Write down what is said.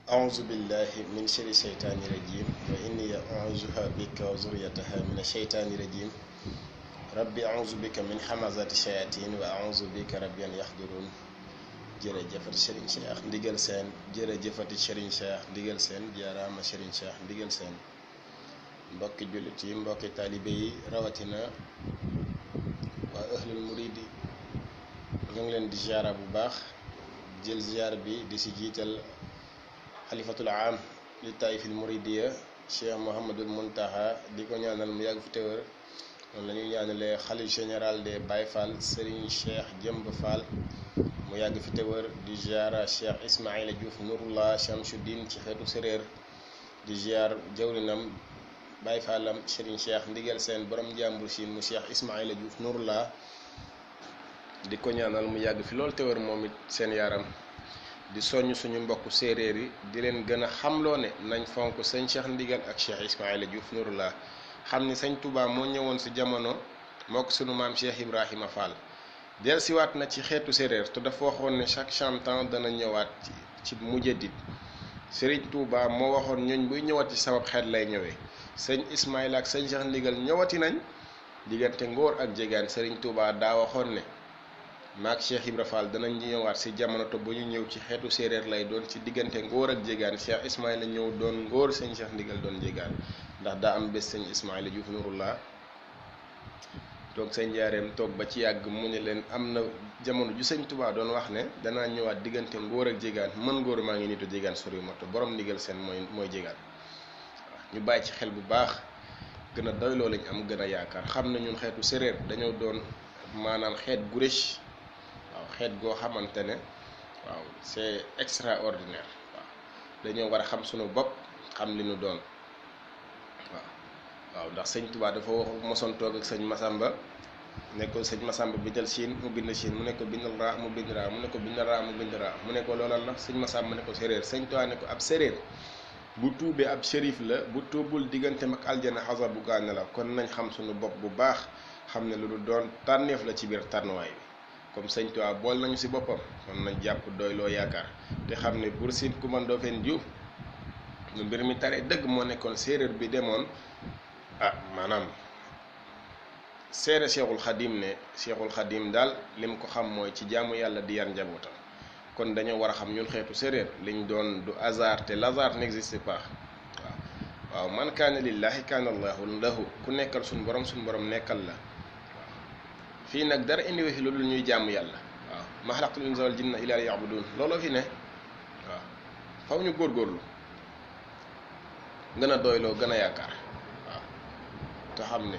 أعوذ بالله من شر الشيطان الرجيم وإني أعوذها بك وذريتها من الشيطان الرجيم ربي أعوذ بك من همزات الشياطين وأعوذ بك ربي أن يحضرون jërëjëfati Serigne Cheikh Ndigal Sène jërëjëfati Serigne Cheikh Ndigal Sène jaaraama Serigne Cheikh Ndigal Sène mbokki jullit yi mbokki taalibe yi rawatina waa ahlul muridi ñu ngi leen di ziara bu baax jël ziar bi di si jiital xalifatul am li taifil muridiya Cheikh Mouhamadul Muntaha di ko ñaanal mu yàgg fi téwër noonu la ñuy ñaanalee xalif général des Baye Fall Serigne Cheikh Jëmb Fall mu yàgg fi téwër di ziara Cheikh Ismaïla Diouf Nourullah Chamsuddin ci xeetu séréer di ziar jawrinam Baye Fallam Serigne Cheikh Ndigal Sène borom jàmbur siin mu Cheikh Ismaïla Diouf Nourullah di ko ñaanal mu yàgg fi loolu téwër moom it seen yaram di soññ suñu mbokku séeréer yi di leen gën a xamloo ne nañ fonk sëñ Cheikh Ndigal ak Cheikh Ismaïla Diouf Nourullah xam ni sëñ Touba moo ñëwoon si jamono moo ko sunu maam Cheikh Ibrahima Fall del siwaat na ci xeetu séeréer te dafa waxoon ne chaque chantant dana ñëwaat ci mujaddid Serigne Touba moo waxoon ñooñ buy ñëwaat ci sabab xeet lay ñëwee sëñ Ismaïla ak sëñ Cheikh Ndigal ñëwati nañ diggante ngóor ak jegaan Serigne Touba daa waxoon ne maak Cheikh Ibra Fall danañ ñëwaat si jamono te bu ñu ñëw ci xeetu séeréer lay doon ci diggante ngóor ak jégaan Cheikh Ismaïla ñëw doon ngóor sëñ Cheikh Ndigal doon jégaan ndax daa am bés sëñ Ismaïla Diouf Nourullah toog sëñ njaareem toog ba ci yàgg mu ne leen am na jamono ju sëñ Touba doon wax ne danaa ñëwaat diggante ngóor ak jégaan mën ngóor maa ngi nitu jégaan sori ma te borom ndigal seen mooy jégaan waaw ñu bàyyi ci xel bu baax gën a doyloo lañ am gën a yaakaar xam ne ñun xeetu séeréer dañoo doon maanaam xeet gu riche waaw xeet goo xamante ne waaw c'est extraordinaire waaw dañoo war a xam sunu bopp xam li nu doon waaw ndax sëñ Tuubaa dafa wax mosoon toog ak sëñ Masamba ne ko sëñ Masamba bindal siin mu bind siin mu ne ko bindal raa mu bind raa mu ne ko bindal raa mu bind raa mu ne ko loolal la sëñ Masamba ne ko séréer sëñ Tuubaa ne ko ab séréer bu tuubee ab shérif la bu tuubul digganteem ak aljana xasar bu gaane la kon nañ xam sunu bopp bu baax xam ne lu du doon tànneef la ci biir tànnuwaay bi comme sëñ Tuubaa bool nañu si boppam kon nañ jàpp doyloo yaakaar te xam ne Buur Siin Kumba Ndoofeen Juuf lu mbir mi tare dëgg moo nekkoon séeréer bi demoon maanaam seere Cheikhul Khadim ne Cheikhul Khadim daal lim ko xam mooy ci jaamu yàlla di yar njabootam kon dañoo war a xam ñun xeetu séeréer liñ doon du hasard te l'hasard n'existe pas waaw man kaana lillahi kaana allahu lahu ku nekkal suñ borom nekkal la fii nag dara indiwee fi loolu ñuy jàmm yàlla waaw ma xalaqtul insa wal jinna illa liya'budun looloo fi ne waaw faw ñu góorgóorlu gën a doyloo gën a yaakaar waaw te xam ne